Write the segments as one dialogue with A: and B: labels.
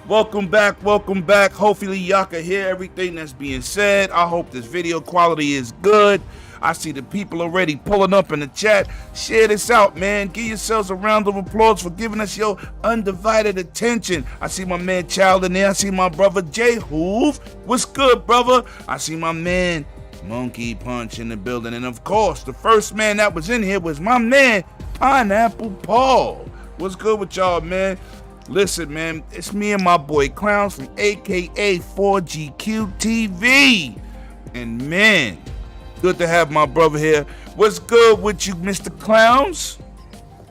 A: Welcome back. Hopefully y'all can hear everything that's being said. I hope this video quality is good. I see the people already pulling up in the chat. Share this out, man. Give yourselves a round of applause for giving us your undivided attention. I see my man Child in there. I see my brother Jay Hoove. What's good, brother? I see my man Monkey Punch in the building. And of course, the first man that was in here was my man Pineapple Paul. What's good with y'all, man? Listen, man, it's me and my boy Clowns from AKA 4GQ TV. And man, good to have my brother here. What's good with you, Mr. Clowns?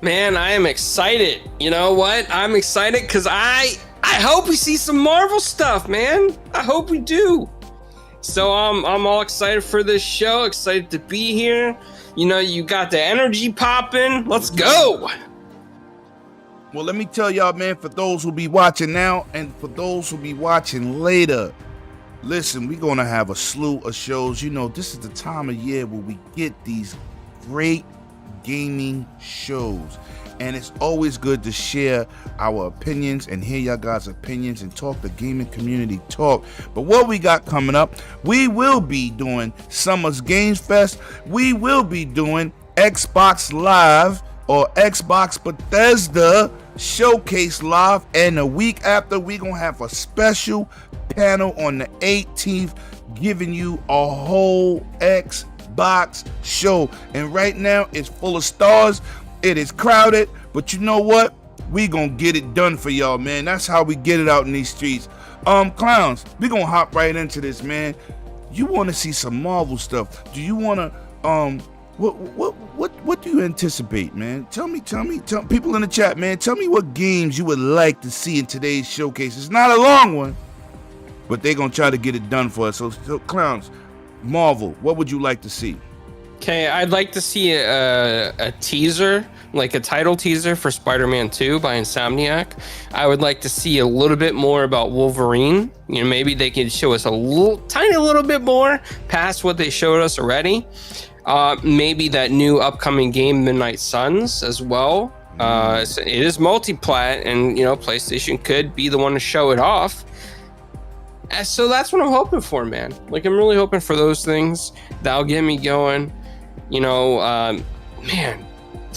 B: Man, I am excited. You know what? I'm excited because I hope we see some Marvel stuff, man. I hope we do. So I'm all excited for this show, excited to be here. You know, you got the energy popping. Let's go.
A: Well, let me tell y'all, man, for those who be watching now and for those who be watching later, listen, we're going to have a slew of shows. You know, this is the time of year where we get these great gaming shows. And it's always good to share our opinions and hear y'all guys' opinions and talk the gaming community talk. But what we got coming up, we will be doing Summer's Games Fest. We will be doing Xbox Live or Xbox Bethesda Showcase Live. And a week after, we're going to have a special panel on the 18th giving you a whole Xbox show. And right now, it's full of stars. It is crowded, but you know what? We gonna get it done for y'all, man. That's how we get it out in these streets. Clowns, we gonna hop right into this, man. You want to see some Marvel stuff? Do you want to what do you anticipate, man? Tell people in the chat, man. Tell me what games you would like to see in today's showcase. It's not a long one, but they gonna try to get it done for us. So Clowns, Marvel, what would you like to see?
B: Okay, I'd like to see a teaser, like a title teaser for Spider-Man 2 by Insomniac. I would like to see a little bit more about Wolverine. You know, maybe they could show us a tiny little bit more past what they showed us already. Maybe that new upcoming game, Midnight Suns, as well. It is multi-plat, and you know, PlayStation could be the one to show it off. So that's what I'm hoping for, man. Like, I'm really hoping for those things. That'll get me going. You know, man,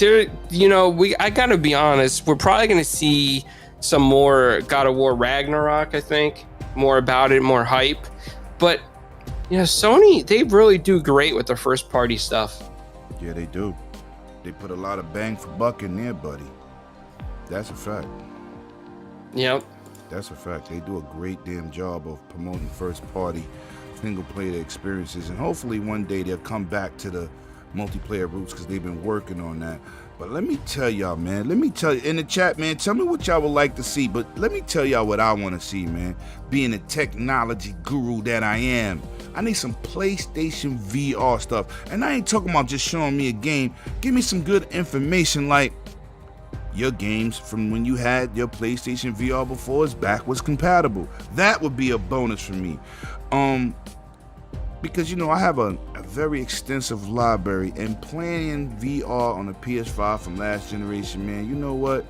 B: I gotta be honest. We're probably gonna see some more God of War Ragnarok. I think more about it, more hype. But you know, Sony, they really do great with their first party stuff.
A: Yeah, they do. They put a lot of bang for buck in there, buddy. That's a fact.
B: Yep.
A: That's a fact. They do a great damn job of promoting first party single player experiences, and hopefully one day they'll come back to the multiplayer roots because they've been working on that. But let me tell y'all, man, in the chat, man, tell me what y'all would like to see, but let me tell y'all what I want to see, man. Being a technology guru that I am, I need some PlayStation VR stuff. And I ain't talking about just showing me a game. Give me some good information, like your games from when you had your PlayStation VR before is backwards compatible. That would be a bonus for me. Because, you know, I have a very extensive library, and playing VR on a PS5 from last generation, man, you know what?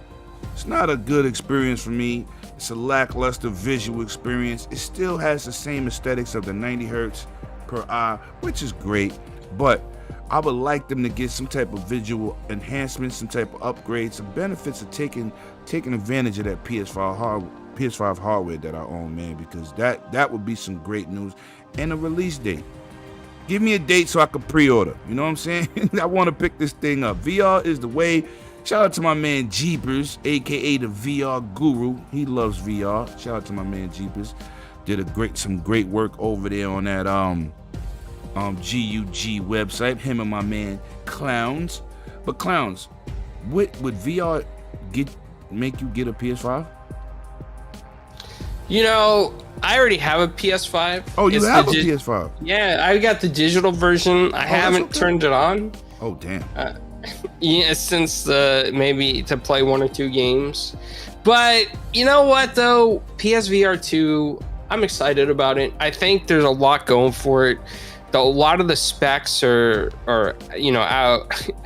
A: It's not a good experience for me. It's a lackluster visual experience. It still has the same aesthetics of the 90 hertz per eye, which is great, but I would like them to get some type of visual enhancement, some type of upgrades, some benefits of taking advantage of that PS5 hardware that I own, man, because that would be some great news. And a release date. Give me a date so I can pre-order. You know what I'm saying? I want to pick this thing up. VR is the way. Shout out to my man Jeepers, aka the VR guru. He loves VR. Shout out to my man Jeepers. Did some great work over there on that GUG website. Him and my man Clowns. But Clowns, would VR make you get a PS5?
B: You know, I already have a PS5.
A: Oh, you have a PS5?
B: Yeah, I got the digital version. I haven't turned it on.
A: Oh, damn.
B: Yeah, since maybe to play one or two games. But you know what, though? PSVR 2, I'm excited about it. I think there's a lot going for it. A lot of the specs are you know,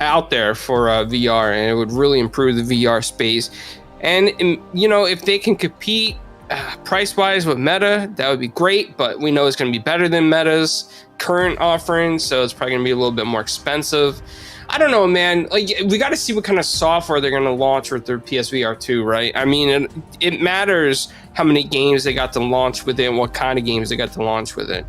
B: out there for VR, and it would really improve the VR space. And if they can compete price wise with Meta, that would be great. But we know it's going to be better than Meta's current offerings, so it's probably going to be a little bit more expensive. I don't know, man. Like, we got to see what kind of software they're going to launch with their PSVR 2, right? I mean, it matters how many games they got to launch with it and what kind of games they got to launch with it.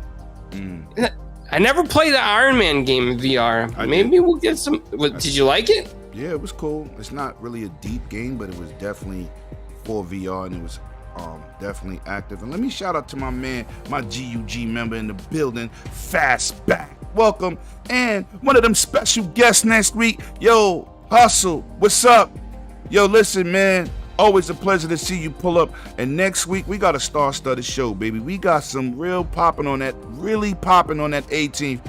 B: I never played the Iron Man game in VR. Maybe we'll get some. Did you like it?
A: Yeah, it was cool. It's not really a deep game, but it was definitely for VR, and it was definitely active. And let me shout out to my man, my GUG member in the building, Fastback. Welcome. And one of them special guests next week. Yo, Hustle, what's up? Yo, listen, man. Always a pleasure to see you pull up. And next week, we got a star-studded show, baby. We got some really popping on that 18th.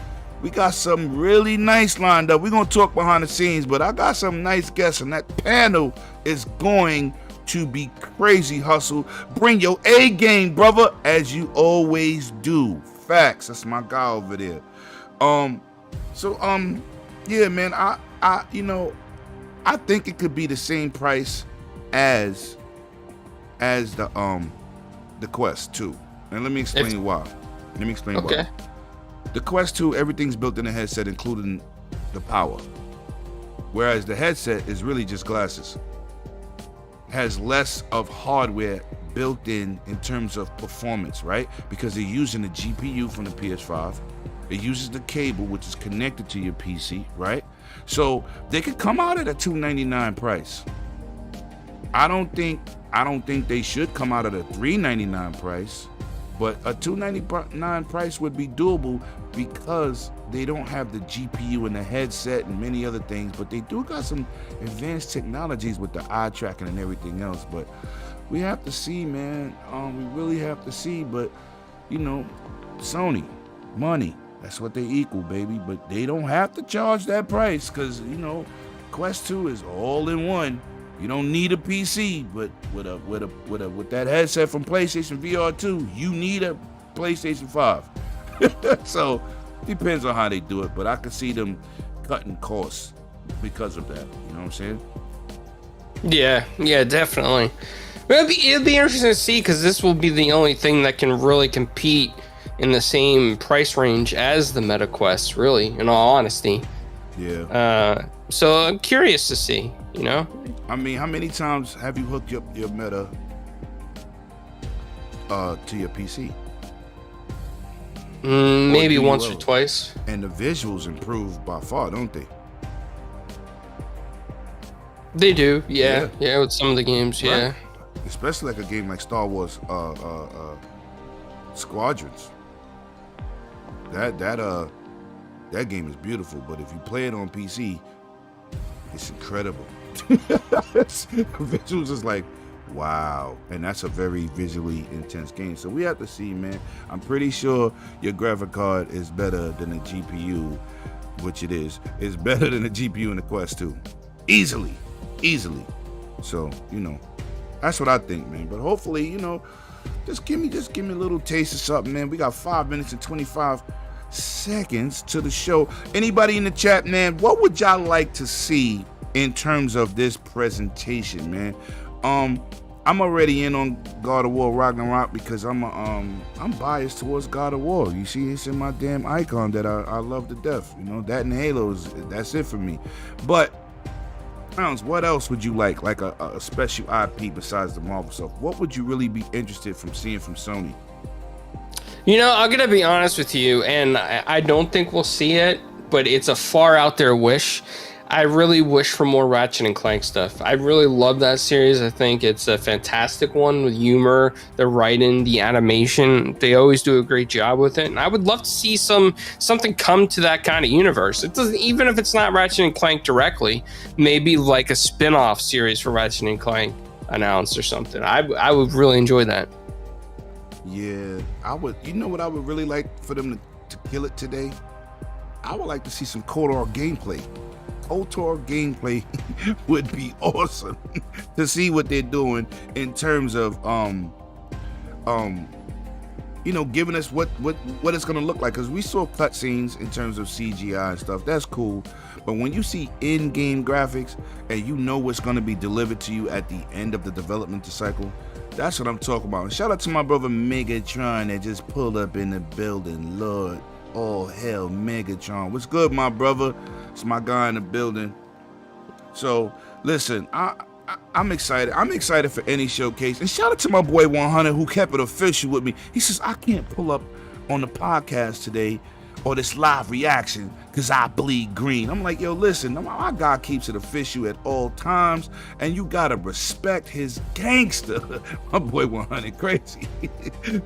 A: We got something really nice lined up. We're going to talk behind the scenes, but I got some nice guests, and that panel is going to be crazy. Hustle. Bring your A game, brother, as you always do. Facts. That's my guy over there. Yeah, man, I think it could be the same price as the Quest 2. And let me explain why. Why. The Quest 2, everything's built in the headset, including the power. Whereas the headset is really just glasses. Has less of hardware built in terms of performance, right? Because they're using the GPU from the PS5. It uses the cable, which is connected to your PC, right? So they could come out at a $299 price. I don't think they should come out at a $399 price, but a $299 price would be doable because they don't have the GPU in the headset and many other things, but they do got some advanced technologies with the eye tracking and everything else. But we have to see, man. We really have to see. But Sony, money. That's what they equal, baby. But they don't have to charge that price because, Quest 2 is all in one. You don't need a PC, but with that headset from PlayStation VR 2, you need a PlayStation 5. So, depends on how they do it, but I could see them cutting costs because of that. You know what I'm saying?
B: Yeah, definitely. It'll be interesting to see because this will be the only thing that can really compete in the same price range as the Meta Quest, really, in all honesty.
A: Yeah.
B: So I'm curious to see,
A: I mean, how many times have you hooked up your Meta to your PC?
B: Maybe once or twice.
A: And the visuals improve by far, don't they?
B: They do, yeah, with some of the games,
A: right.
B: Yeah.
A: Especially like a game like Star Wars Squadrons. That game is beautiful, but if you play it on PC, it's incredible. Visuals is like, wow. And that's a very visually intense game. So we have to see, man. I'm pretty sure your graphic card is better than the GPU, which it is. It's better than the GPU in the Quest 2. Easily. So, that's what I think, man. But hopefully, just give me a little taste of something, man. We got 5 minutes and 25 seconds to the show. Anybody in the chat, man, what would y'all like to see in terms of this presentation, man? I'm already in on God of War Ragnarok because I'm biased towards God of War. You see, it's in my damn icon that I love to death. That and Halo's, that's it for me. But what else would you like a special IP besides the Marvel stuff? What would you really be interested from seeing from Sony?
B: I'm gonna be honest with you, and I don't think we'll see it, but it's a far out there wish. I really wish for more Ratchet and Clank stuff. I really love that series. I think it's a fantastic one with humor, the writing, the animation. They always do a great job with it, and I would love to see something come to that kind of universe. It doesn't, even if it's not Ratchet and Clank directly, maybe like a spin-off series for Ratchet and Clank announced or something. I would really enjoy that.
A: Yeah, I would. You know what I would really like for them to kill it today? I would like to see some KOTOR gameplay. KOTOR gameplay would be awesome to see what they're doing in terms of giving us what it's gonna look like. Because we saw cutscenes in terms of CGI and stuff. That's cool. But when you see in-game graphics and you know what's gonna be delivered to you at the end of the development cycle, that's what I'm talking about. And shout out to my brother Megatron that just pulled up in the building. Lord, oh hell, Megatron. What's good, my brother? It's my guy in the building. So listen, I'm excited. I'm excited for any showcase. And shout out to my boy 100 who kept it official with me. He says, I can't pull up on the podcast today or this live reaction because I bleed green. I'm like, yo, listen, my guy keeps it official at all times, and you gotta respect his gangster. My boy 100 crazy.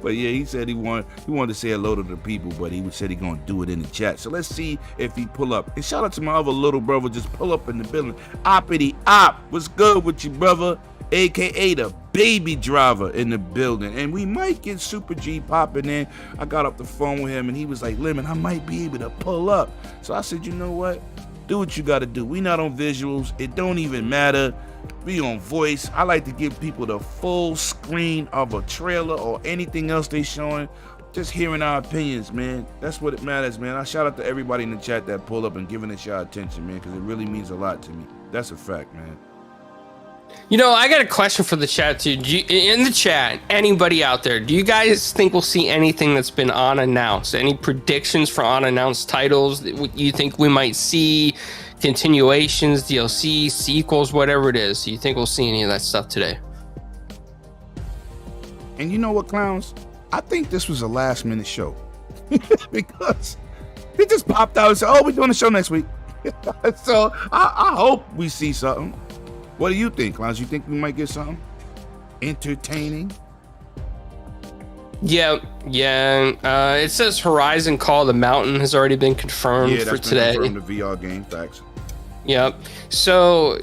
A: But yeah, he said he wanted to say hello to the people, but he said he gonna do it in the chat. So let's see if he pull up. And shout out to my other little brother, just pull up in the building. Oppity Op, what's good with you, brother? AKA the baby driver in the building. And we might get Super G popping in. I got off the phone with him and he was like, Lemon, I might be able to pull up. So I said, you know what? Do what you gotta do. We not on visuals. It don't even matter. We on voice. I like to give people the full screen of a trailer or anything else they showing. Just hearing our opinions, man. That's what it matters, man. I shout out to everybody in the chat that pulled up and giving us your attention, man, because it really means a lot to me. That's a fact, man.
B: I got a question for the chat too. In the chat, anybody out there, do you guys think we'll see anything that's been unannounced? Any predictions for unannounced titles that you think we might see? Continuations, DLC, sequels, whatever it is. Do you think we'll see any of that stuff today?
A: And you know what, clowns? I think this was a last minute show because he just popped out and said, oh, we're doing a show next week. So I hope we see something. What do you think, Clowns? You think we might get something entertaining?
B: Yeah. It says Horizon Call of the Mountain has already been confirmed for today.
A: Yeah, that's been confirmed, the VR game, facts.
B: Yep. So,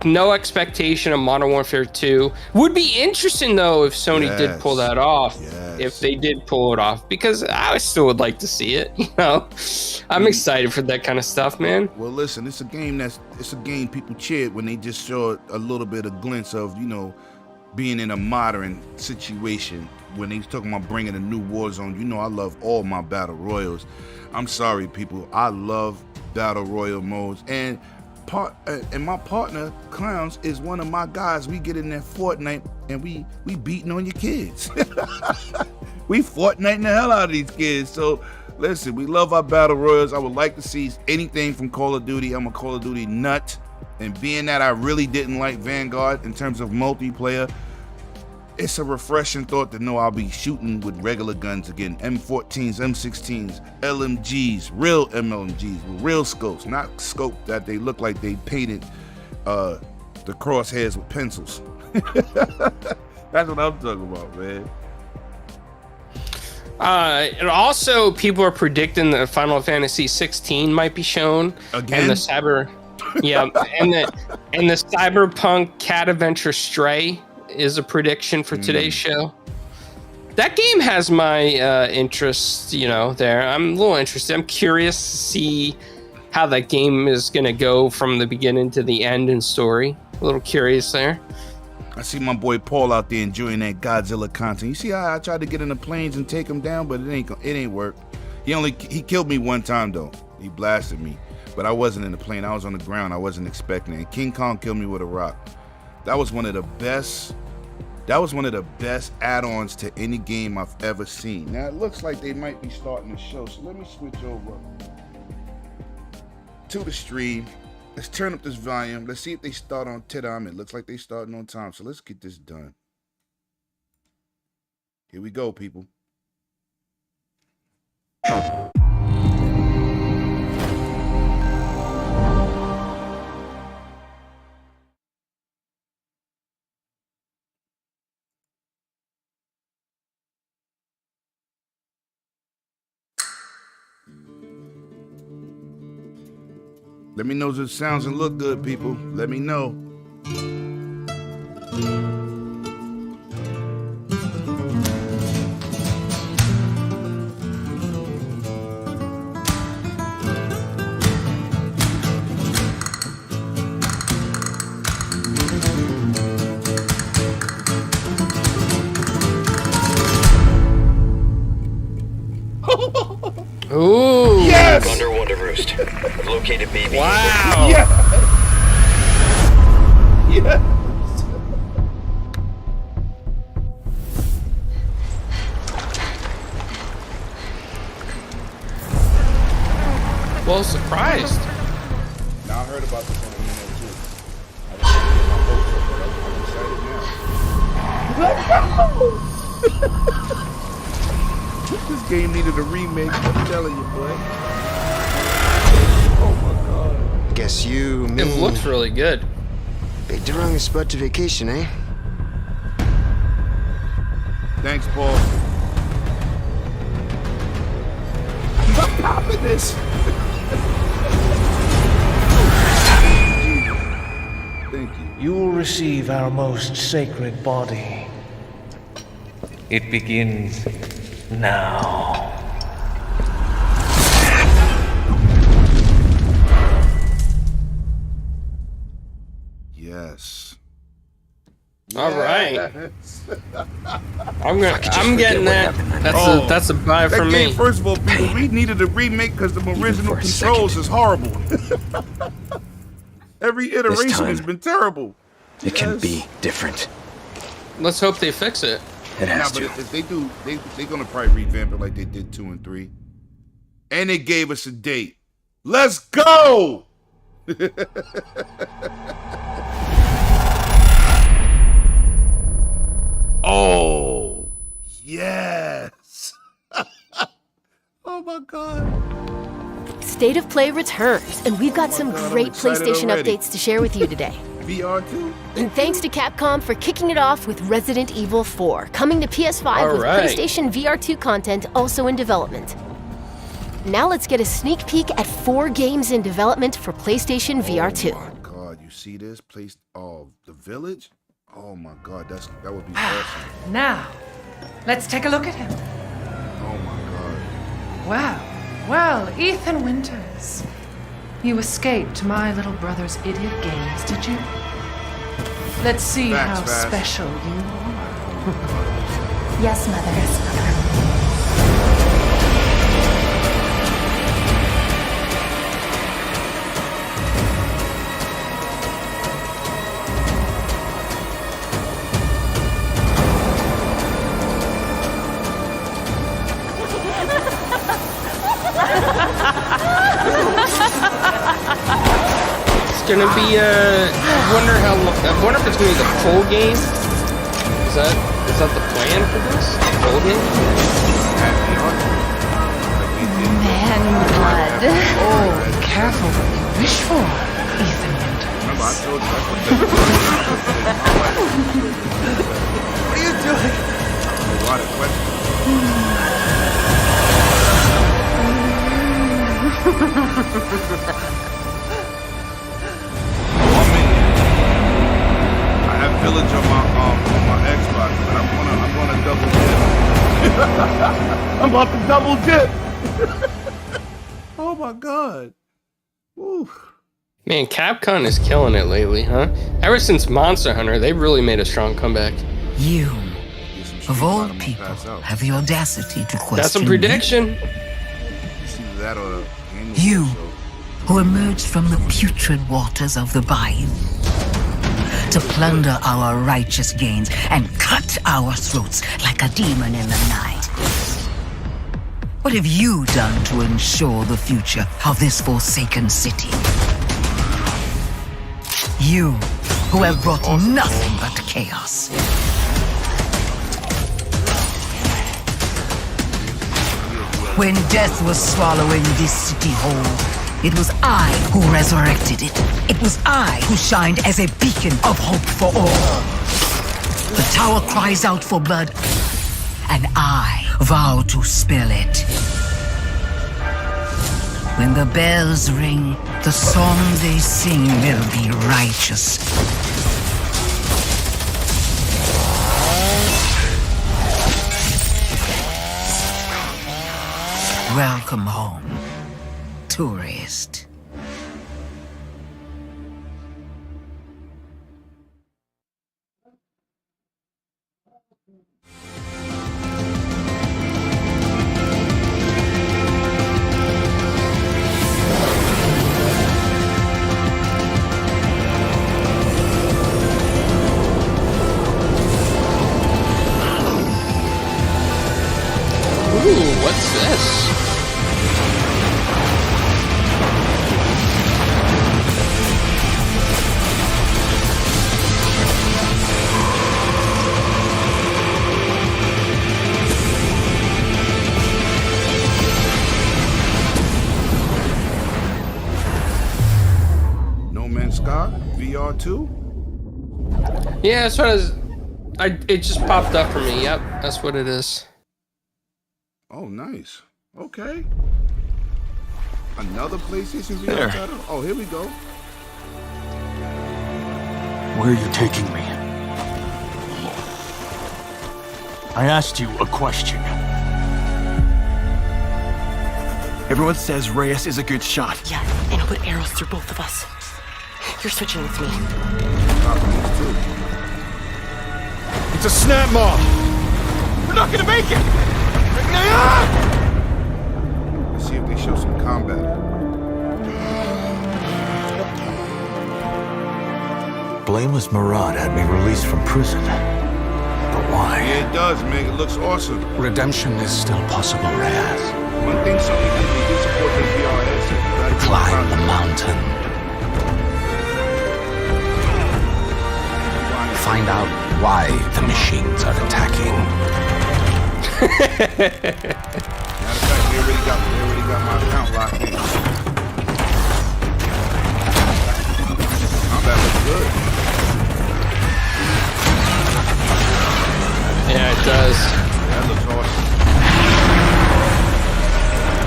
B: no expectation of Modern Warfare 2. Would be interesting, though, if Sony did pull that off.
A: Yes.
B: If they did pull it off. Because I still would like to see it, I'm excited for that kind of stuff, man.
A: Well, listen, it's a game people cheered when they just saw a little bit of glimpse of, being in a modern situation. When they was talking about bringing a new war zone, I love all my battle royals. I'm sorry, people. I love battle royal modes, and my partner Clowns is one of my guys. We get in there Fortnite and we beating on your kids. We Fortniting the hell out of these kids. So listen, we love our battle royals. I would like to see anything from Call of Duty. I'm a Call of Duty nut, and being that I really didn't like Vanguard in terms of multiplayer, it's a refreshing thought to know I'll be shooting with regular guns again. M14s, M16s, LMGs, real MLMGs, with real scopes, not scope that they look like they painted the crosshairs with pencils. That's what I'm talking about, man.
B: And also, people are predicting that Final Fantasy 16 might be shown.
A: Again?
B: And the cyberpunk Cat Adventure Stray is a prediction for today's show. That game has my interest, there. I'm a little interested. I'm curious to see how that game is going to go from the beginning to the end in story. A little curious there.
A: I see my boy Paul out there enjoying that Godzilla content. You see how I tried to get in the planes and take him down, but it ain't work. He killed me one time though. He blasted me, but I wasn't in the plane. I was on the ground. I wasn't expecting it. King Kong killed me with a rock. That was one of the best add-ons to any game I've ever seen. Now it looks like they might be starting the show, so let me switch over to the stream. Let's turn up this volume. Let's see if they start on time. It looks like they starting on time, so let's get this done. Here we go, people. Let me know if it sounds and look good, people. Let me know.
C: first. Located baby.
B: Wow.
A: Yeah. Yeah.
B: Well, surprised.
A: Now I heard about the phenomenon too. I didn't get my hopes up, but I'm excited now. This game needed a remake. I'm telling you, boy. Oh my god.
D: Guess you, me.
B: It looks really good.
D: Picked the wrong spot to vacation, eh?
A: Thanks, Paul. Stop popping this. Thank you.
E: You will receive our most sacred body. It begins now.
A: Yes.
B: All right.
A: Yes.
B: I'm getting that.
A: Oh.
B: That's a buy
A: That
B: for
A: game,
B: me.
A: first of all, people, we needed a remake because the original
C: for a
A: controls is horrible. Every iteration
C: time,
A: has been terrible.
C: It can
A: Yes.
C: be different.
B: Let's hope they fix it.
C: It
A: Nah,
C: has
A: but
C: to.
A: if they do, they're gonna probably revamp it like they did 2 and 3. And they gave us a date. Let's go! Oh, yes. Oh my god.
F: State of Play returns, and we've got some
A: God, I'm
F: great
A: excited
F: PlayStation
A: already.
F: updates to share with you today.
A: VR 2?
F: And thanks to Capcom for kicking it off with Resident Evil 4, coming to PS5
B: All
F: with
B: right.
F: PlayStation VR 2 content also in development. Now let's get a sneak peek at 4 games in development for PlayStation VR 2.
A: Oh my god, you see this place? Oh, the village? Oh my god, that would be awesome.
G: Now, let's take a look at him.
A: Oh my god.
G: Wow. Well, Ethan Winters. You escaped my little brother's idiot games, did you? Let's see
A: Facts,
G: how
A: Vash.
G: special you are.
H: Yes, Mother.
B: It's gonna be I wonder how long. I wonder if it's gonna be the full game. Is that the plan for this? Full game?
H: Man blood.
G: Oh, be careful what you wish for, Ethan Winters.
A: Remember, I told you that's what are you doing? A lot of questions. I have Village on my Xbox, but I'm gonna double dip. I'm about to double dip. Oh my god. Woo.
B: Man, Capcom is killing it lately, huh? Ever since Monster Hunter, they've really made a strong comeback.
I: You,
A: Get some
I: of
A: Street
I: all
A: Fighter, I'm gonna
I: people,
A: pass out.
I: have the audacity to question
B: That's a
I: me.
B: prediction.
A: It's either that or a game
I: You.
A: show.
I: Who emerged from the putrid waters of the bayou to plunder our righteous gains and cut our throats like a demon in the night. What have you done to ensure the future of this forsaken city? You, who have brought nothing but chaos. When death was swallowing this city whole, it was I who resurrected it. It was I who shined as a beacon of hope for all. The tower cries out for blood, and I vow to spill it. When the bells ring, the song they sing will be righteous. Welcome home, tourist.
A: Sky VR2?
B: Yeah, that's what it just popped up for me. Yep, that's what it is.
A: Oh, nice. Okay. Another PlayStation VR
C: There.
A: title? Oh, here we go.
J: Where are you taking me? I asked you a question. Everyone says Reyes is a good shot.
K: Yeah, and I'll put arrows through both of us. You're switching with me.
J: It's a snap mob. We're not gonna make it.
A: Let's see if they show some combat.
J: Blameless Murad had me released from prison. But why?
A: Yeah, it does, man. It looks awesome.
J: Redemption is still possible, Reyes.
A: One thing Sony did, they did support the VR headset. You gotta keep
J: Climb the
A: it
J: mountain. Find out why the machines are attacking.
A: Matter of fact, they already got my account locked in. Combat looks good.
B: Yeah, it does.
A: That looks awesome.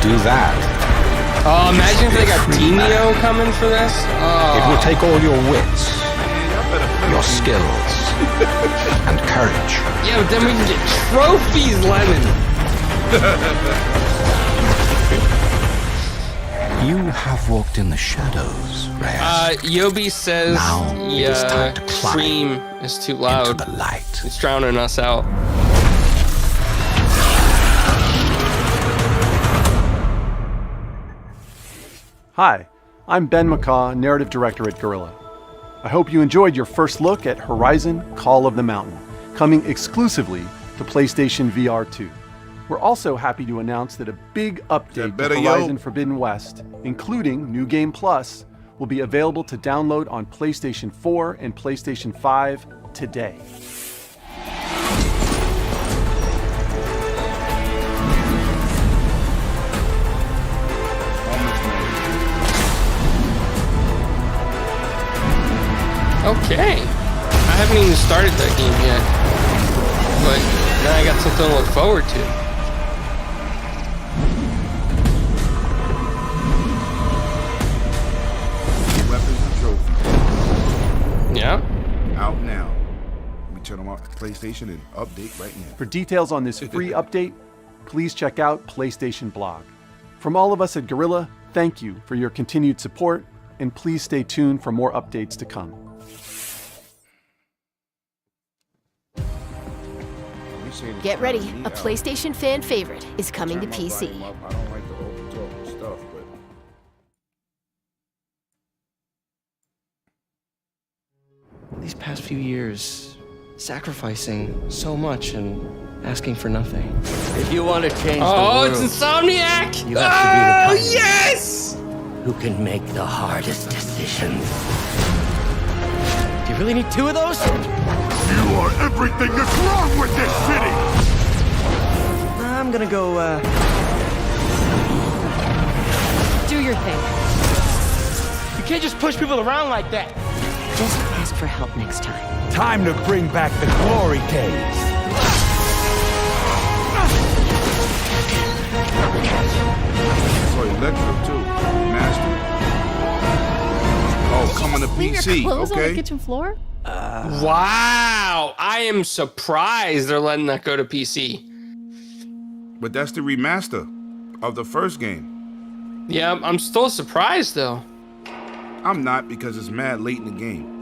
J: Do that.
B: Oh, imagine if they got Demio coming for this. Oh.
J: It will take all your wits, your skills, and courage.
B: Yeah, but then we can get trophies, Lemon.
J: You have walked in the shadows, Reyes.
B: Yobi says
J: Now it's time to climb
B: stream is too loud.
J: into the light.
B: It's drowning us out.
L: Hi, I'm Ben McCaw, Narrative Director at Guerrilla. I hope you enjoyed your first look at Horizon Call of the Mountain, coming exclusively to PlayStation VR 2. We're also happy to announce that a big update
A: better,
L: to
A: yo.
L: Horizon Forbidden West, including New Game Plus, will be available to download on PlayStation 4 and PlayStation 5 today.
B: Okay. I haven't even started that game yet. But now I got something to look forward to.
A: Weapons and trophies.
B: Yeah.
A: Out now. Let me turn them off PlayStation and update right now.
L: For details on this free update, please check out PlayStation Blog. From all of us at Guerrilla, thank you for your continued support, and please stay tuned for more updates to come.
F: Get ready, a PlayStation fan favorite is coming to PC.
A: I don't like the open talk stuff, but
M: These past few years, sacrificing so much and asking for nothing. If you want to change the world,
B: it's Insomniac!
M: you have to be the kind
B: yes!
M: who can make the hardest decisions. Do you really need two of those?
J: You are everything that's wrong with this city!
M: I'm gonna go,
K: Do your thing.
M: You can't just push people around like that.
K: Just ask for help next time.
J: Time to bring back the glory days.
A: so Electro too. Master. Oh, coming to
H: Leave
A: PC.
H: your clothes on the
A: Okay.
H: kitchen floor?
B: Wow. I am surprised they're letting that go to PC.
A: But that's the remaster of the first game.
B: Yeah, I'm still surprised though.
A: I'm not, because it's mad late in the game.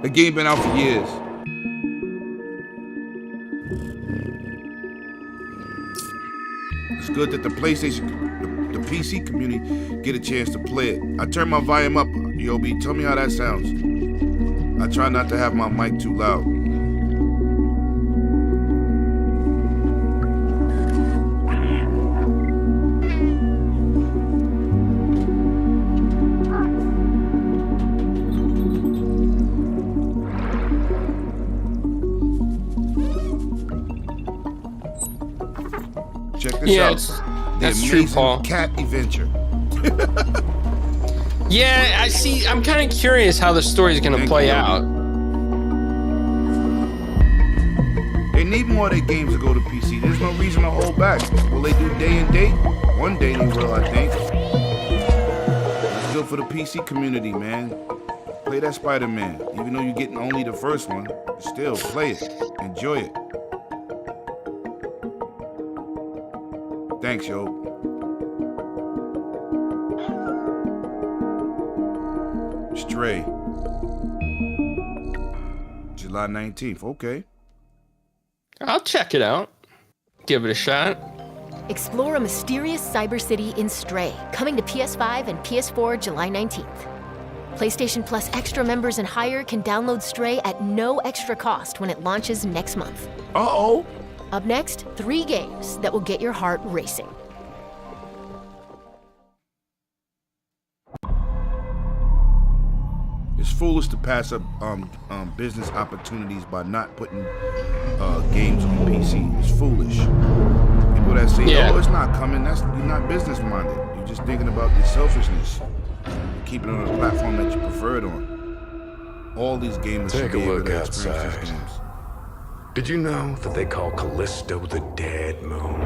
A: The game been out for years. It's good that the PlayStation, the PC community get a chance to play it. I turn my volume up, Yobi. Tell me how that sounds. I try not to have my mic too loud. Check this
B: Yeah,
A: out.
B: it's-
A: The
B: that's true,
A: Amazing
B: Paul.
A: Cat Adventure.
B: Yeah, I see. I'm kind of curious how the story's gonna play out.
A: They need more of their games to go to PC. There's no reason to hold back. Will they do day and date? One day they will, I think. It's good for the PC community, man. Play that Spider-Man. Even though you're getting only the first one, still play it. Enjoy it. Thanks, yo. Stray. July 19th. Okay.
B: I'll check it out. Give it a shot.
F: Explore a mysterious cyber city in Stray, coming to PS5 and PS4 July 19th. PlayStation Plus Extra members and higher can download Stray at no extra cost when it launches next month.
A: Uh-oh.
F: Up next, 3 games that will get your heart racing.
A: It's foolish to pass up business opportunities by not putting games on PC. It's foolish. People that say, "Oh, it's not coming," you're not business minded. You're just thinking about your selfishness. Keep it on a platform that you prefer it on. All these gamers should
J: Take a
A: be able
J: look
A: to experience
J: outside.
A: these games.
J: Did you know that they call Callisto the dead moon?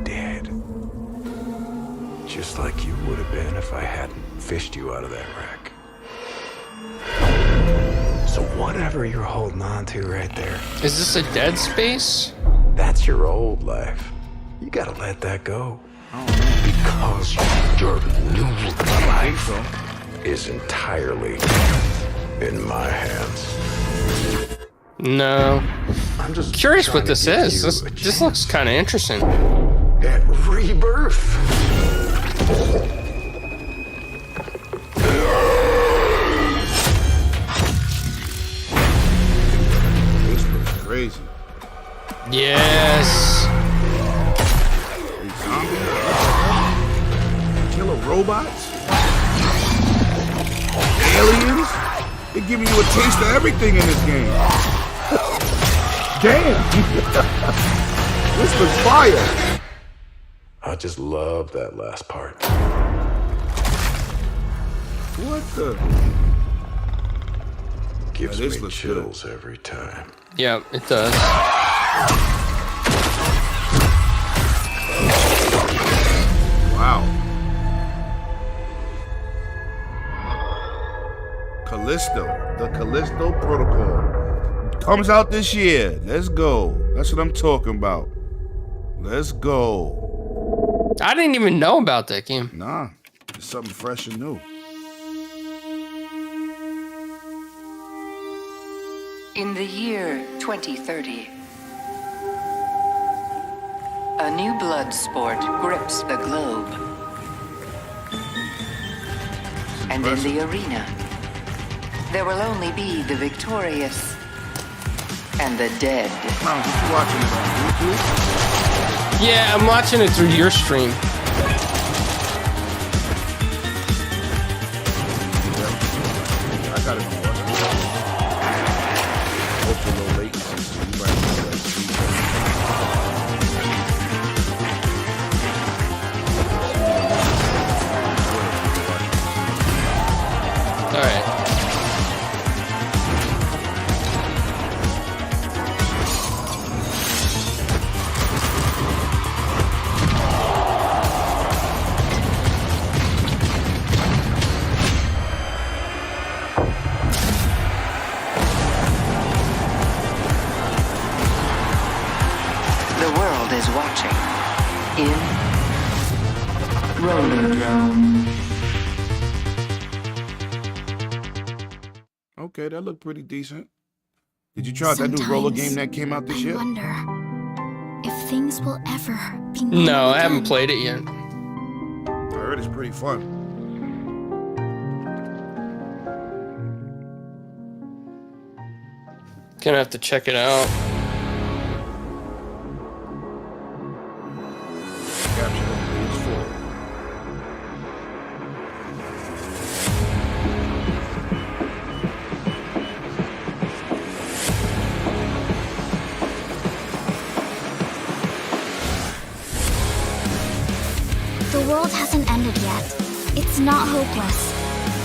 J: Dead. Just like you would have been if I hadn't fished you out of that wreck. So whatever you're holding on to right there.
B: Is this a dead space?
J: That's your old life. You gotta let that go. Because your new life is entirely in my hands.
B: No.
J: I'm just
B: curious what
J: trying to
B: this
J: give
B: is.
J: you
B: This looks kind of interesting.
J: At rebirth.
A: This looks crazy.
B: Yes.
A: These zombies, killer robots, aliens. They're giving you a taste of everything in this game. Damn. This looks fire.
J: I just love that last part.
A: What the?
J: Gives
A: this
J: me
A: looks
J: chills every time.
B: Yeah, it does.
A: Wow. Callisto, the Callisto Protocol. Comes out this year. Let's go. That's what I'm talking about. Let's go.
B: I didn't even know about that game.
A: Nah, it's something fresh and new.
N: In the year 2030, a new blood sport grips the globe. And in the arena, there will only be the victorious and the dead.
A: What you watching it on YouTube?
B: Yeah, I'm watching it through your stream.
A: I got it on ultra low latency, so you might have that speed.
B: All right.
N: The world is watching in Rollerdrome.
A: Okay, that looked pretty decent. Did you try out that new roller game that came out this year?
O: I wonder if things will ever be normal
B: No, I
O: again.
B: haven't played it yet.
A: I heard it's pretty fun.
B: Gonna have to check it out.
A: Capture on page 4.
O: The world hasn't ended yet. It's not hopeless.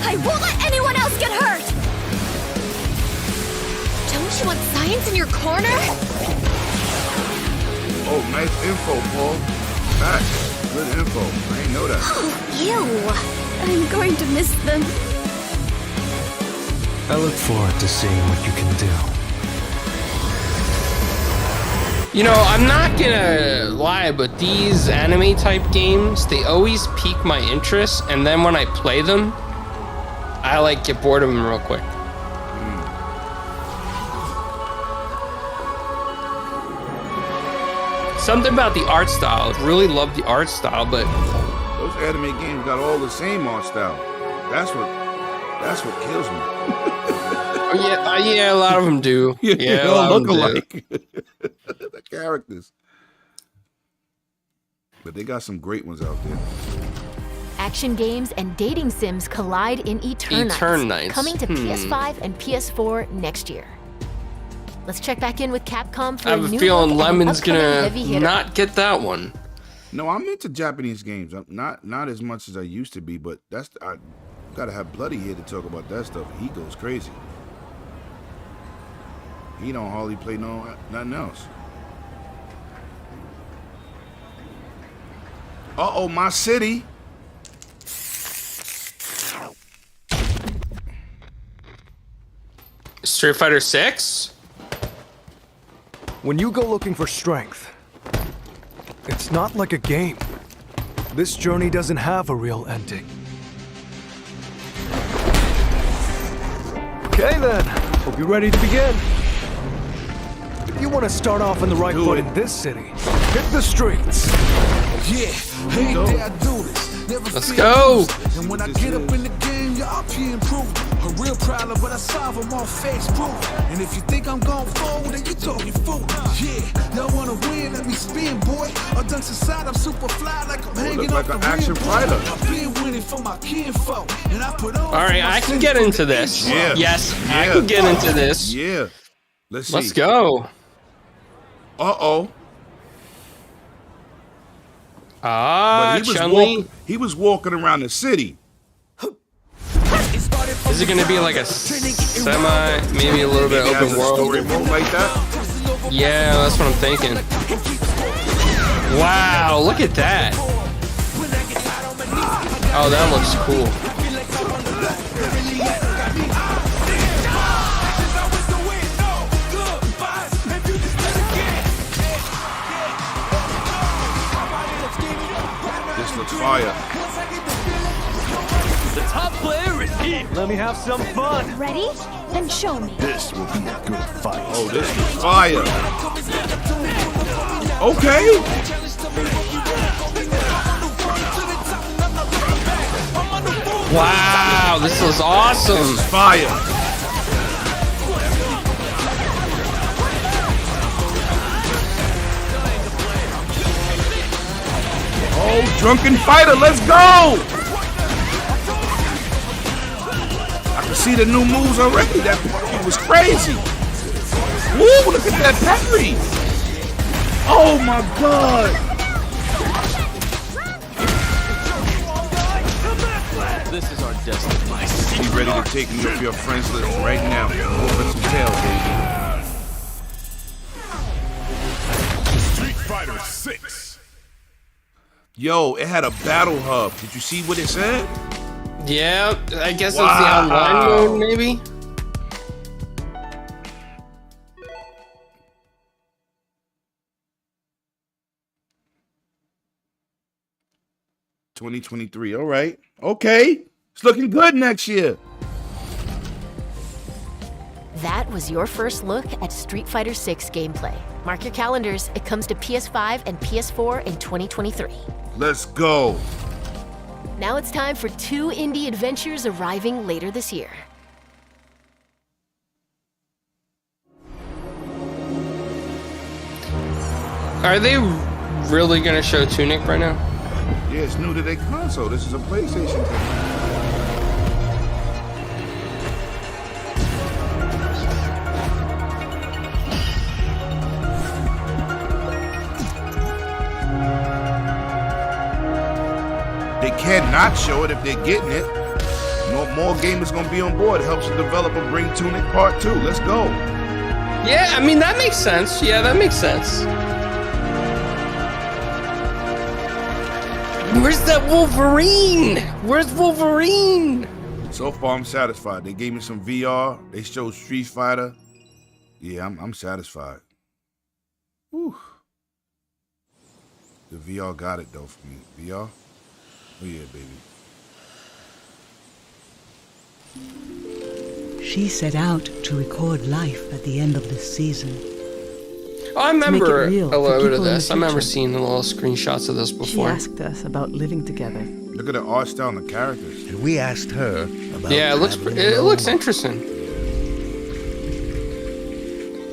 O: I won't let anyone else get hurt! Don't you want science in your corner?
A: Oh, nice info, Paul. Facts. Good info. I didn't know that.
O: Ew. I'm going to miss them.
E: I look forward to seeing what you can do.
B: You know, I'm not gonna lie, but these anime type games, they always pique my interest, and then when I play them, I like get bored of them real quick. Something about the art style. I really love the art style, but
A: those anime games got all the same art style. That's what kills me.
B: Yeah, a lot of them do.
A: They all look alike. The characters. But they got some great ones out there.
F: Action games and dating sims collide in Eternights, coming to PS5 and PS4 next year. Let's check back in with Capcom for
B: I have
F: a new
B: a feeling
F: look at an
B: Lemon's
F: upcoming
B: gonna
F: heavy hitter.
B: not get that one.
A: No, I'm into Japanese games. I'm not as much as I used to be, but I gotta have Bloody here to talk about that stuff. He goes crazy. He don't hardly play nothing else. Uh-oh, my city.
B: Street Fighter 6?
P: When you go looking for strength, it's not like a game. This journey doesn't have a real ending. Okay then, hope you're ready to begin. If you want to start off on the right foot in this city, hit the streets.
Q: Yeah, hey, there I do this. Never
B: Let's go.
Q: And when I get up in the game, your RP improve. A real problem, but I solve them on Facebook. And if you think I'm going forward, then you talking fool. Yeah, y'all wanna win? Let me spin, boy. Or dunks aside, I'm super fly like I'm hanging
A: like
Q: off
A: an
Q: the
A: action fighter.
Q: I've been winning for my kinfolk, and I put on.
B: All right, I can get into this.
A: Yeah.
B: Yes, I can get into this.
A: Yeah. Let's see.
B: Let's go.
A: Uh-oh.
B: Ah, Chun-Li.
A: He was walking around the city.
B: Is it gonna be like a semi, maybe a little bit open world?
A: Story mode like that?
B: Yeah, that's what I'm thinking. Wow, look at that. Oh, that looks cool.
A: This looks fire.
P: The top player is here. Let me have some fun.
O: Ready? Then show me.
Q: This will be a good fight.
A: Oh, this is fire. Okay.
B: Wow, this is awesome.
A: This is fire. Oh, drunken fighter, let's go! I can see the new moves already. That parry was crazy. Woo, look at that parry. Oh my god.
R: This is our destiny.
A: Be ready to take me off your friends list right now. Open some tail, baby.
Q: Street Fighter 6.
A: Yo, it had a battle hub. Did you see what it said?
B: Yeah, I guess it's the online mode, maybe?
A: $2023. All right. Okay. It's looking good next year.
F: That was your first look at Street Fighter 6 gameplay. Mark your calendars. It comes to PS5 and PS4 in 2023.
A: Let's go.
F: Now it's time for 2 indie adventures arriving later this year.
B: Are they really gonna show Tunic right now?
A: Yeah, it's new to their console. This is a PlayStation thing. They cannot show it if they're getting it. More gamers gonna be on board. It helps the developer bring Tunic Part 2. Let's go.
B: Yeah, I mean, that makes sense. Yeah, that makes sense. Where's that Wolverine? Where's Wolverine?
A: So far, I'm satisfied. They gave me some VR. They showed Street Fighter. Yeah, I'm satisfied. Whew. The VR got it, though, for me. VR? Oh, yeah, baby.
S: She set out to record life at the end of this season.
B: Oh, I remember a
S: real for
B: little bit of
S: people in
B: this.
S: the
B: I remember
S: future.
B: seeing the little screenshots of this
S: She
B: before.
S: asked us about living together.
A: Look at the art style and the characters.
T: And we asked her about
B: Yeah, it looks interesting.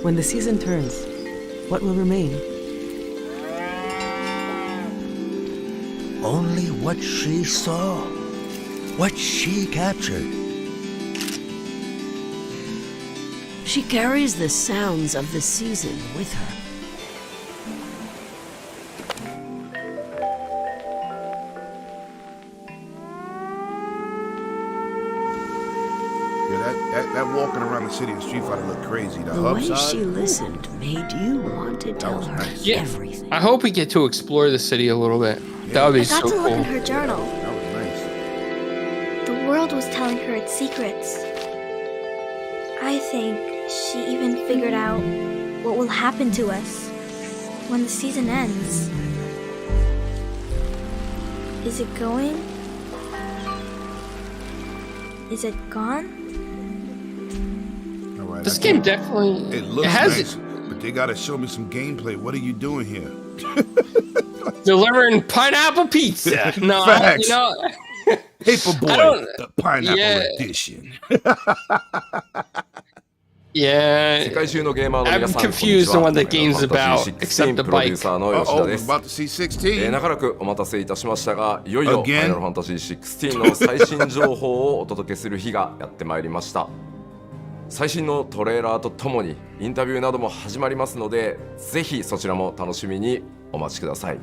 S: When the season turns, what will remain?
T: only what she saw, what she captured.
U: She carries the sounds of the season with her.
A: Yeah, that walking around the city in Street Fighter looked crazy. The
U: The
A: hub
U: way
A: side,
U: she listened made you want to tell her everything.
B: I hope we get to explore the city a little bit. That would be
V: I got
B: so
V: to look
B: cool.
V: in her journal.
A: that was nice.
V: The world was telling her its secrets. I think she even figured out what will happen to us when the season ends. Is it going? Is it gone?
A: All right,
B: This game definitely
A: it looks
B: has
A: nice, but they gotta show me some gameplay. What are you doing here?
B: delivering pineapple pizza. No,
A: Facts.
B: you know,
A: Paperboy, the pineapple
B: yeah.
A: edition.
B: yeah.
J: 世界中のゲーマーの皆
B: I'm
J: さん
B: confused on what the game's about,
J: ファンタジー
B: except the
J: 16プロデュー
B: bike.
J: サーの吉田
A: Uh-oh,
J: で
A: we're
J: す
A: about to see 16.
J: 長らくお待たせいたしましたが、いよいよ
A: Again?
J: ファイナルファンタジー16の最新情報をお届けする日がやってまいりました。最新のトレーラーとともにインタビューなども始まりますので、ぜひそちらも楽しみにお待ちください。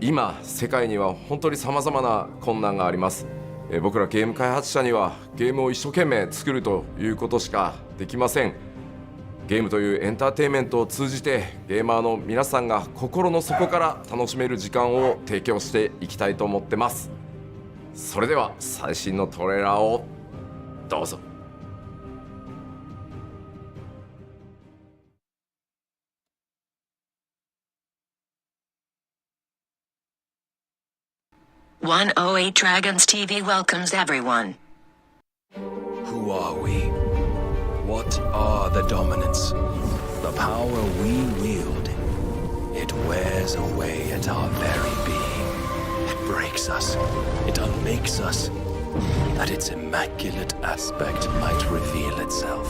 J: 今世界には本当に様々な困難があります。僕らゲーム開発者にはゲームを一生懸命作るということしかできません。ゲームというエンターテインメントを通じてゲーマーの皆さんが心の底から楽しめる時間を提供していきたいと思ってます。それでは最新のトレーラーをどうぞ。
N: 108 Dragons TV welcomes everyone.
W: Who are we? What are the dominants? The power we wield. It wears away at our very being. It breaks us. It unmakes us. That its immaculate aspect might reveal itself.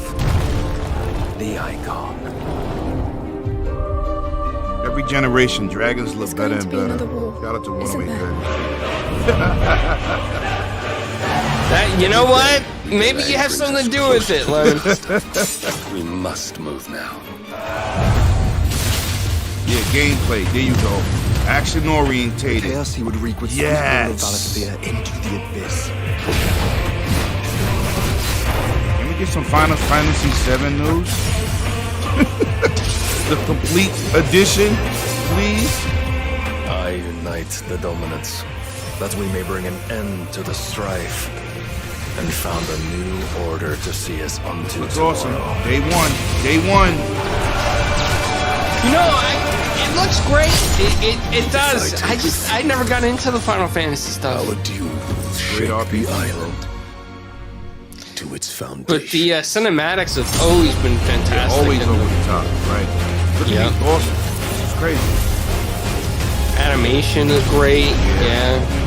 W: The icon.
A: Every generation, dragons look better and better. Shout out to 108
B: That, you know what? Maybe you have something to do with it, Lemon.
W: We must move now.
A: Yeah, gameplay. There you go. Action orientated.
D: Chaos he would wreak would
A: Yes.
D: Valisphere into the abyss.
A: Can we get some Final Fantasy VII news? The complete edition, please.
W: I unite the dominants, that we may bring an end to the strife, and found a new order to see us unto
A: That's
W: tomorrow.
A: awesome. Day one. Day one.
B: You know, it looks great. It does. I never got into the Final Fantasy stuff.
W: Our duels shake the island to its foundation.
B: But the cinematics have always been fantastic.
A: Always over the top, right? Look at these awesome. This is crazy.
B: Animation is great. Yeah.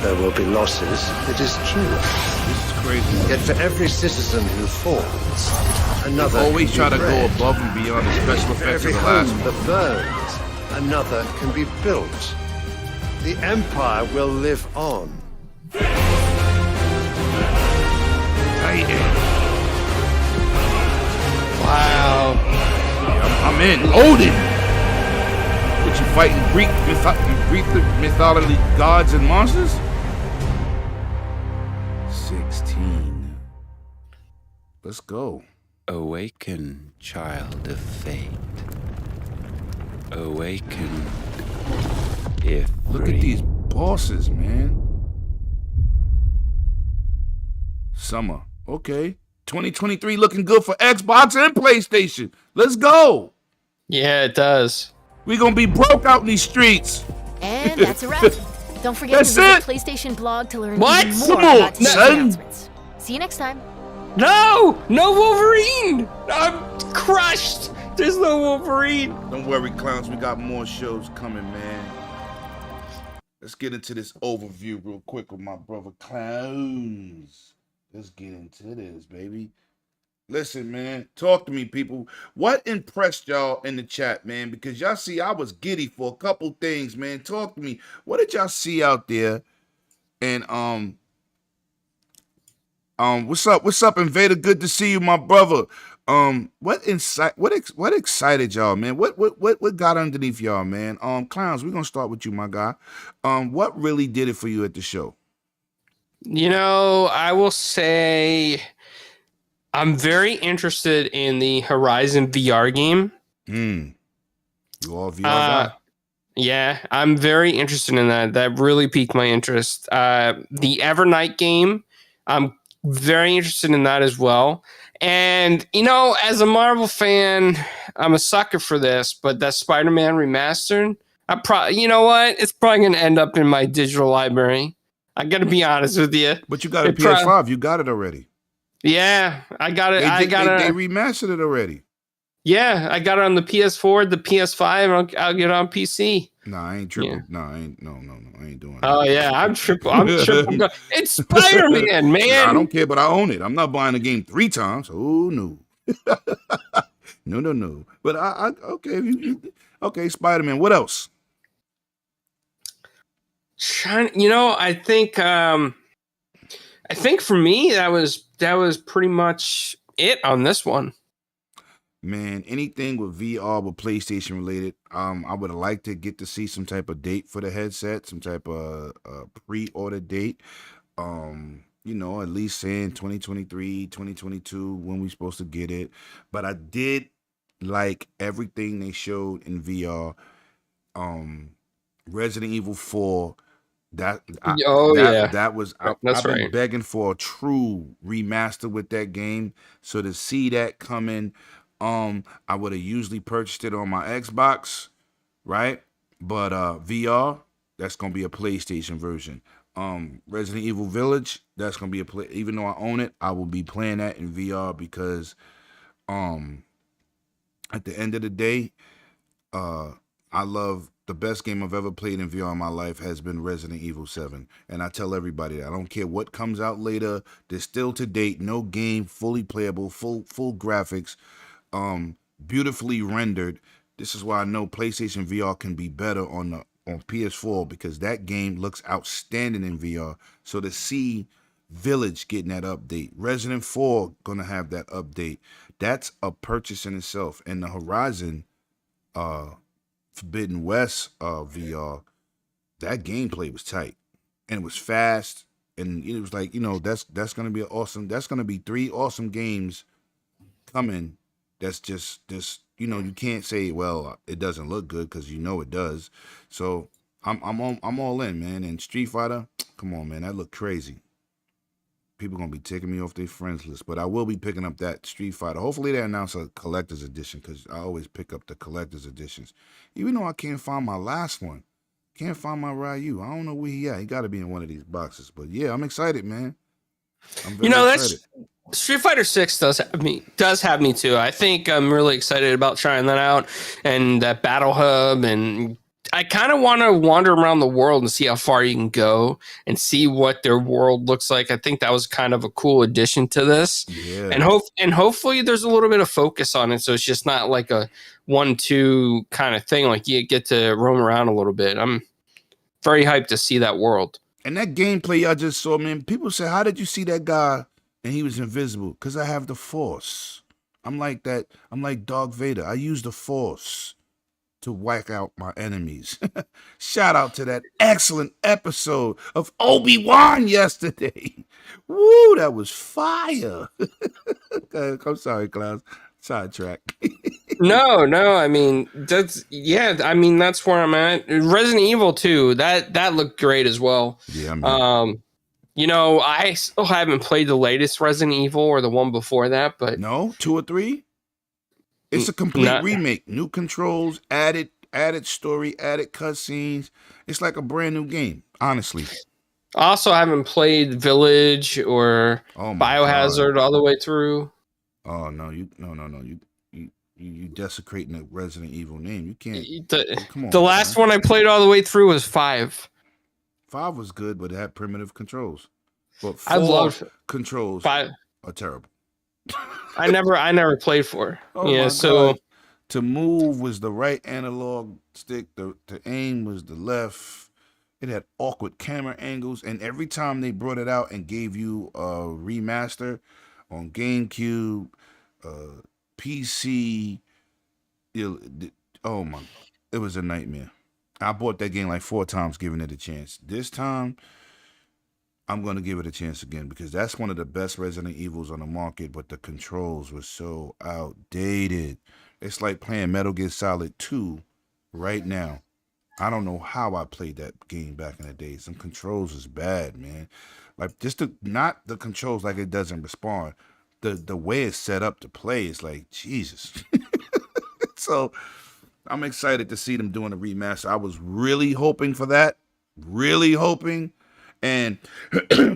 T: There will be losses, it is true.
A: This is crazy.
T: Yet for every citizen who falls,
C: another
A: always
C: can
A: try
C: be
A: to go
C: bred.
A: above and beyond the special
C: For
A: effects of
C: every
A: the last
C: home
A: one.
C: that burns, another can be built. The Empire will live on.
B: Wow.
A: I'm in. Loaded. What, you fighting Greek mythology gods and monsters? 16. Let's go.
G: Awaken, child of fate. Awaken. If
A: Look at these bosses, man. Summer. Okay. 2023 looking good for Xbox and PlayStation. Let's go.
B: Yeah, it does.
A: We gonna be broke out in these streets.
F: And that's a wrap. Don't forget
A: That's
F: to visit
A: it.
F: PlayStation blog to learn
B: What?
F: even more
A: Come on,
F: about today's
A: son.
F: announcements. See you next time.
B: No Wolverine. I'm crushed. There's no Wolverine.
A: Don't worry, clowns. We got more shows coming, man. Let's get into this overview real quick with my brother Clowns. Let's get into this, baby. Listen, man. Talk to me, people. What impressed y'all in the chat, man? Because y'all see I was giddy for a couple things, man. Talk to me. What did y'all see out there? And what's up? What's up, Invader? Good to see you, my brother. What excited y'all, man? What got underneath y'all, man? Clowns, we're gonna start with you, my guy. What really did it for you at the show?
B: You know, I will say I'm very interested in the Horizon VR game.
A: You all VR guy?
B: Yeah, I'm very interested in that. That really piqued my interest. The Evernight game, I'm very interested in that as well. And, you know, as a Marvel fan, I'm a sucker for this, but that Spider-Man remastered, you know what? It's probably going to end up in my digital library. I got to be honest with you.
A: But you got a PS5. You got it already.
B: Yeah, I got it.
A: They remastered it already.
B: Yeah, I got it on the PS4, the PS5, and I'll get it on PC.
A: Nah, I ain't triple. Yeah. Nah, I ain't. No, I ain't doing that.
B: Oh yeah, I'm triple. It's Spider-Man, man.
A: Nah, I don't care, but I own it. I'm not buying the game 3 times. Oh no, no. But I okay. Okay, Spider-Man. What else?
B: You know, I think for me that was pretty much it on this one.
A: Man, anything with VR with PlayStation related, I would have liked to get to see some type of date for the headset, some type of pre-order date. You know, at least saying 2023, 2022 when we supposed to get it. But I did like everything they showed in VR. Resident Evil 4. That was I've been begging for a true remaster with that game. So to see that coming, I would have usually purchased it on my Xbox, right? But VR, that's gonna be a PlayStation version. Resident Evil Village, that's gonna be even though I own it, I will be playing that in VR because at the end of the day, I love the best game I've ever played in VR in my life has been Resident Evil 7. And I tell everybody that I don't care what comes out later, there's still to date no game fully playable, full graphics, beautifully rendered. This is why I know PlayStation VR can be better on PS4 because that game looks outstanding in VR. So to see Village getting that update, Resident 4 gonna have that update, that's a purchase in itself. And the Horizon Forbidden West VR, that gameplay was tight and it was fast and it was like, you know, that's gonna be that's gonna be 3 awesome games coming. That's just you know, you can't say, well, it doesn't look good because you know it does. So I'm all in, man. And Street Fighter, come on, man, that looked crazy. People gonna be taking me off their friends list, but I will be picking up that Street Fighter. Hopefully they announce a collector's edition because I always pick up the collector's editions. Even though I can't find my last one, can't find my Ryu. I don't know where he at. He got to be in one of these boxes. But yeah, I'm excited, man. I'm very excited.
B: That's Street Fighter 6 does have me too. I think I'm really excited about trying that out and that Battle Hub, and I kind of want to wander around the world and see how far you can go and see what their world looks like. I think that was kind of a cool addition to this.
A: Yeah.
B: And hopefully there's a little bit of focus on it, so it's just not like a 1-2 kind of thing. Like you get to roam around a little bit. I'm very hyped to see that world.
A: And that gameplay y'all just saw, man, people say, how did you see that guy and he was invisible? Because I have the Force. I'm like that. I'm like Darth Vader. I use the Force to whack out my enemies. Shout out to that excellent episode of Obi-Wan yesterday. Woo, that was fire. I'm sorry, Klaus. Sidetrack.
B: No, I mean that's where I'm at. Resident Evil 2, that looked great as well.
A: Yeah, man.
B: I still haven't played the latest Resident Evil or the one before that, but
A: no, 2 or 3. It's a complete remake, new controls, added story, added cutscenes. It's like a brand new game, honestly.
B: I also haven't played Village or Biohazard all the way through.
A: Oh no, you desecrating the Resident Evil name. You can't. Come on.
B: The last one I played all the way through was 5.
A: 5 was good, but it had primitive controls. But 4
B: I love
A: controls
B: 5.
A: Are terrible.
B: I never played 4.
A: Oh
B: yeah,
A: my
B: so
A: God. To move was the right analog stick. To aim was the left. It had awkward camera angles, and every time they brought it out and gave you a remaster on GameCube, PC, oh my, it was a nightmare. I bought that game like 4 times, giving it a chance. This time, I'm going to give it a chance again because that's one of the best Resident Evils on the market, but the controls were so outdated. It's like playing Metal Gear Solid 2 right now. I don't know how I played that game back in the day. Some controls is bad, man. Like just not the controls like it doesn't respond. The way it's set up to play is like Jesus. So I'm excited to see them doing a remaster. I was really hoping for that. Really hoping. And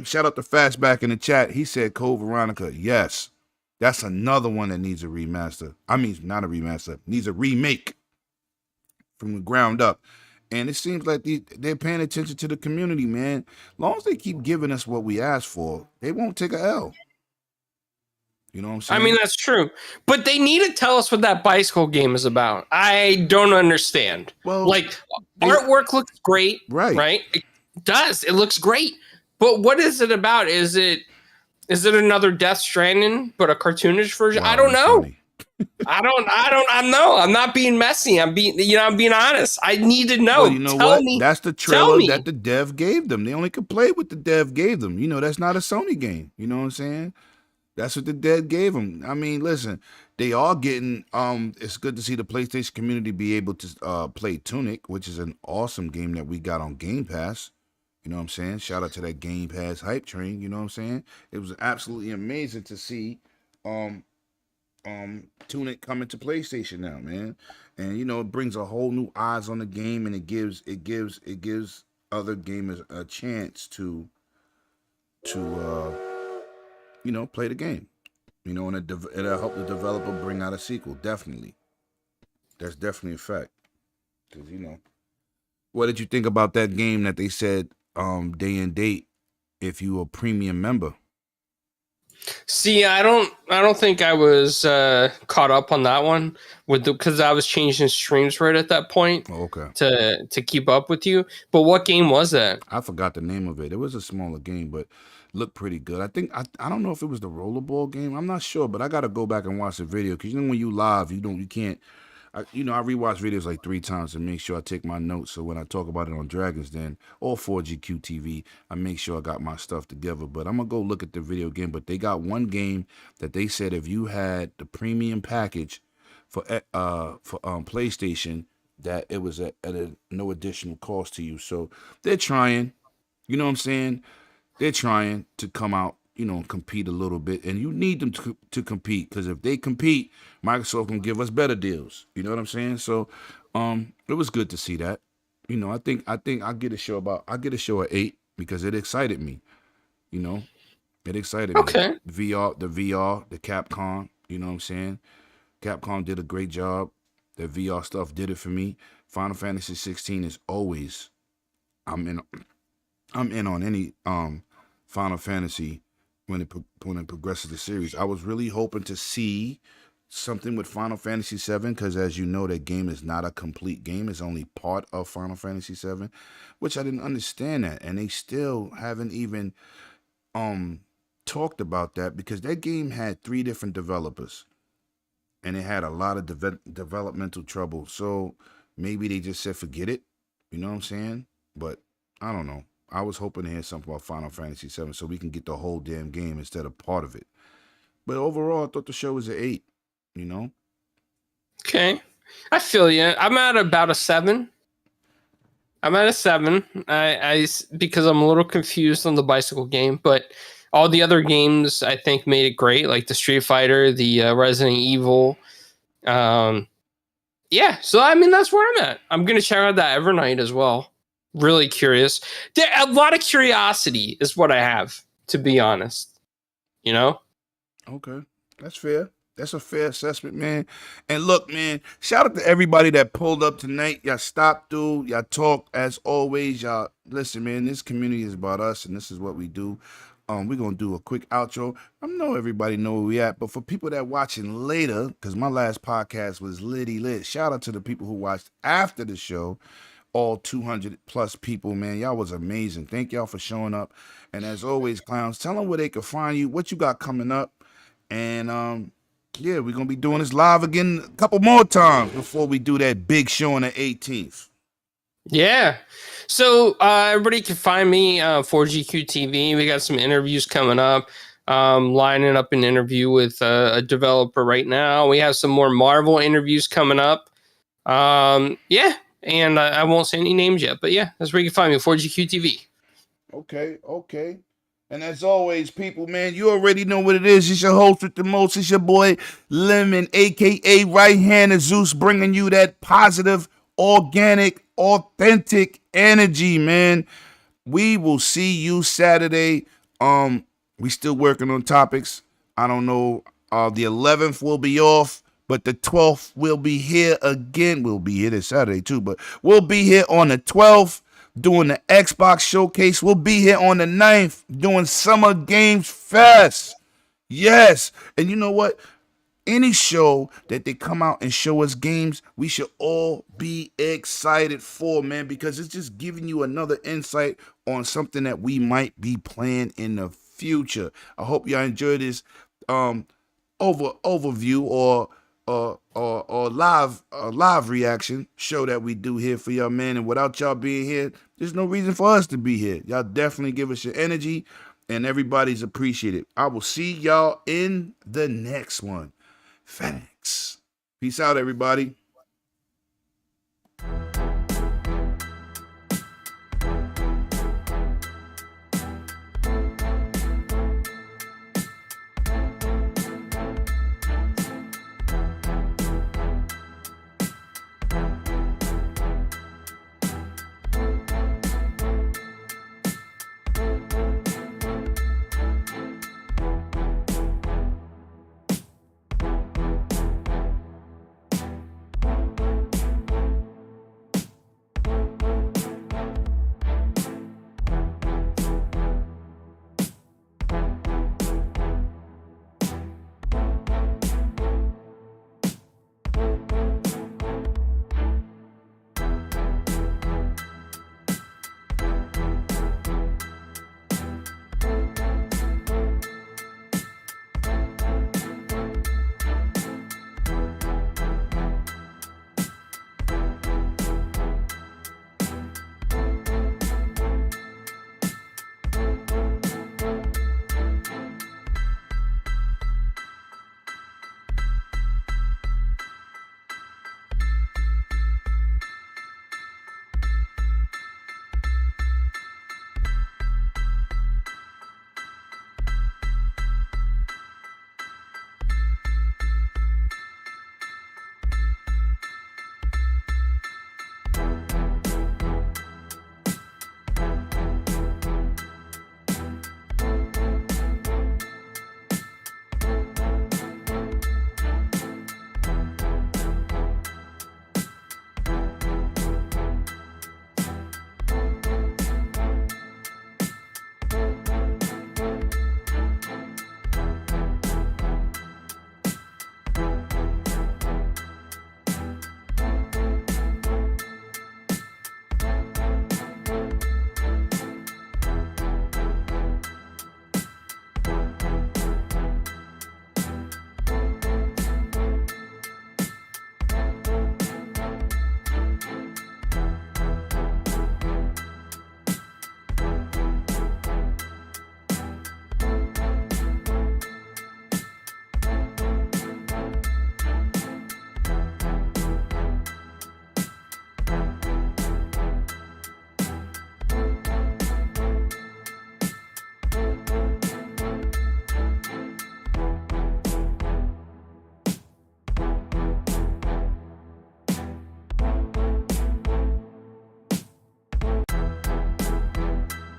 A: shout out to Fastback in the chat. He said Code Veronica. Yes. That's another one that needs a remaster. I mean, not a remaster. Needs a remake from the ground up. And it seems like they're paying attention to the community, man. As long as they keep giving us what we ask for, they won't take a L. You know what I'm saying?
B: I mean, that's true. But they need to tell us what that bicycle game is about. I don't understand.
A: Well,
B: like, artwork looks great. Right? It does. It looks great. But what is it about? Is it another Death Stranding, but a cartoonish version?
A: Wow,
B: I don't know.
A: Funny.
B: I know. I'm not being messy. I'm being honest. I need to know.
A: Well, you know
B: Tell
A: what?
B: me.
A: That's the trailer that the dev gave them. They only could play what the dev gave them. You know, that's not a Sony game. You know what I'm saying? That's what the dev gave them. I mean, listen, they are getting, it's good to see the PlayStation community be able to play Tunic, which is an awesome game that we got on Game Pass. You know what I'm saying? Shout out to that Game Pass hype train. You know what I'm saying? It was absolutely amazing to see Tunic coming to PlayStation now, man. And you know, it brings a whole new eyes on the game, and it gives other gamers a chance to you know, play the game. You know, and it'll help the developer bring out a sequel. Definitely. That's definitely a fact. Because, you know, what did you think about that game that they said day and date if you were a premium member?
B: See, I don't think I was caught up on that one because I was changing streams right at that point.
A: Oh, okay.
B: To keep up with you. But what game was that?
A: I forgot the name of it. It was a smaller game, but looked pretty good. I think I don't know if it was the rollerball game. I'm not sure, but I gotta go back and watch the video because you know when you live, you can't. I rewatch videos like 3 times to make sure I take my notes. So when I talk about it on Dragon's Den or 4GQ TV, I make sure I got my stuff together. But I'm gonna go look at the video game. But they got one game that they said if you had the premium package for PlayStation, that it was at no additional cost to you. So they're trying. You know what I'm saying? They're trying to come out, you know, compete a little bit, and you need them to compete because if they compete, Microsoft can give us better deals. You know what I'm saying? So, it was good to see that. You know, I think I get a show at 8 because it excited me. You know, it excited me.
B: Okay.
A: The Capcom. You know what I'm saying? Capcom did a great job. The VR stuff did it for me. Final Fantasy 16 is always I'm in on any Final Fantasy when it progresses the series. I was really hoping to see something with Final Fantasy 7 because, as you know, that game is not a complete game. It's only part of Final Fantasy 7, which I didn't understand that, and they still haven't even talked about that because that game had 3 different developers, and it had a lot of developmental trouble. So maybe they just said forget it. You know what I'm saying? But I don't know. I was hoping to hear something about Final Fantasy 7 so we can get the whole damn game instead of part of it. But overall, I thought the show was an 8. You know?
B: Okay. I feel you. I'm at about a 7. I'm at a 7. I because I'm a little confused on the bicycle game, but all the other games I think made it great, like the Street Fighter, the Resident Evil. Yeah, so I mean that's where I'm at. I'm gonna check out that Evernight as well. Really curious. A lot of curiosity is what I have, to be honest. You know?
A: Okay, that's fair. That's a fair assessment, man. And look, man, shout out to everybody that pulled up tonight. Y'all stopped through. Y'all talked as always. Y'all listen, man. This community is about us, and this is what we do. We're gonna do a quick outro. I know everybody know where we at, but for people that watching later, because my last podcast was litty lit. Shout out to the people who watched after the show. All 200 plus people, man. Y'all was amazing. Thank y'all for showing up. And as always, clowns, tell them where they can find you, what you got coming up, and yeah, we're going to be doing this live again a couple more times before we do that big show on the 18th.
B: Yeah. So everybody can find me 4GQ TV. We got some interviews coming up. Lining up an interview with a developer right now. We have some more Marvel interviews coming up. Yeah. And I won't say any names yet. But yeah, that's where you can find me, 4GQ TV.
A: Okay. And as always, people, man, you already know what it is. It's your host with the most. It's your boy, Lemon, a.k.a. Right Hand of Zeus, bringing you that positive, organic, authentic energy, man. We will see you Saturday. We still working on topics. I don't know. The 11th will be off, but the 12th will be here again. We'll be here this Saturday, too, but we'll be here on the 12th. Doing the Xbox showcase. We'll be here on the 9th doing Summer Games Fest. Yes. And you know what? Any show that they come out and show us games, we should all be excited for, man, because it's just giving you another insight on something that we might be playing in the future. I hope y'all enjoy this overview or live reaction show that we do here for y'all, man. And without y'all being here, there's no reason for us to be here. Y'all definitely give us your energy, and everybody's appreciated. I will see y'all in the next one. Thanks. Peace out, everybody.